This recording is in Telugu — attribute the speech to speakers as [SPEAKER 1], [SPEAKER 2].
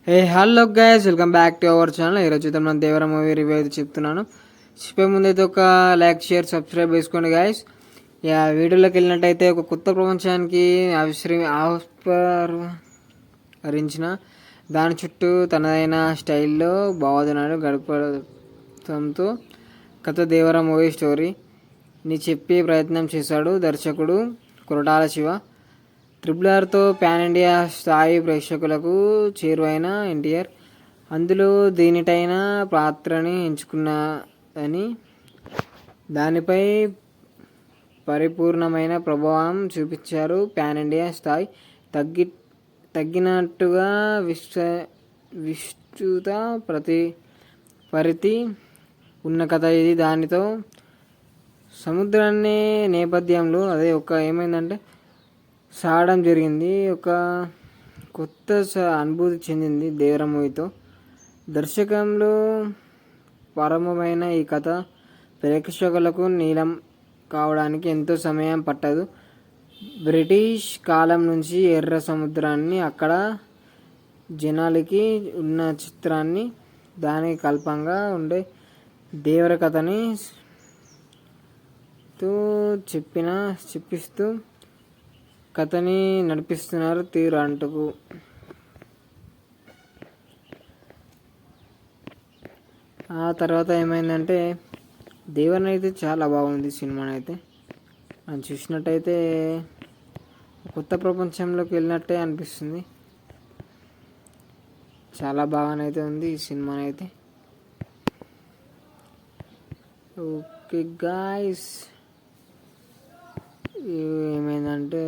[SPEAKER 1] Hello guys, welcome back to our channel. ఈరోజు అయితే మనం దేవర మూవీ రివ్యూ అయితే చెప్తున్నాను. చెప్పే ముందు అయితే ఒక లైక్, షేర్, సబ్స్క్రైబ్ చేసుకోండి గైస్. వీడియోలోకి వెళ్ళినట్టయితే ఒక కొత్త ప్రపంచానికి ఆవిష్కరించిన దాని చుట్టూ తనదైన స్టైల్లో భావోద్వేగాలు గడపడంతో కథ దేవర మూవీ స్టోరీ ని చెప్పే ప్రయత్నం చేశాడు దర్శకుడు కొరటాల శివ. RRRతో పాన్ ఇండియా స్థాయి ప్రేక్షకులకు చేరువైన ఎన్టీఆర్ అందులో దేనిటైన పాత్రని ఎంచుకున్నదని దానిపై పరిపూర్ణమైన ప్రభావం చూపించారు. పాన్ ఇండియా స్థాయి తగ్గినట్టుగా విస్తృత పరిధి ఉన్న కథ ఇది. దానితో సముద్రాన్ని నేపథ్యంలో ఏమైందంటే సాగడం జరిగింది. ఒక కొత్త అనుభూతి చెందింది దేవర మూవీతో. దర్శకంలో ప్రారంభమైన ఈ కథ ప్రేక్షకులకు నీలం కావడానికి ఎంతో సమయం పట్టదు. బ్రిటిష్ కాలం నుంచి ఎర్ర సముద్రాన్ని, అక్కడ జనాలకి ఉన్న చిత్రాన్ని, దానికి కల్పంగా ఉండే దేవర కథని చెప్పిస్తూ కథని నడిపిస్తున్నారు తీరు అంటుకు. ఆ తర్వాత ఏమైందంటే దేవరని అయితే చాలా బాగుంది సినిమాని అయితే. మనం చూసినట్టయితే కొత్త ప్రపంచంలోకి వెళ్ళినట్టే అనిపిస్తుంది. చాలా బాగానైతే ఉంది ఈ సినిమానైతే. ఓకే గాయస్, ఏమైందంటే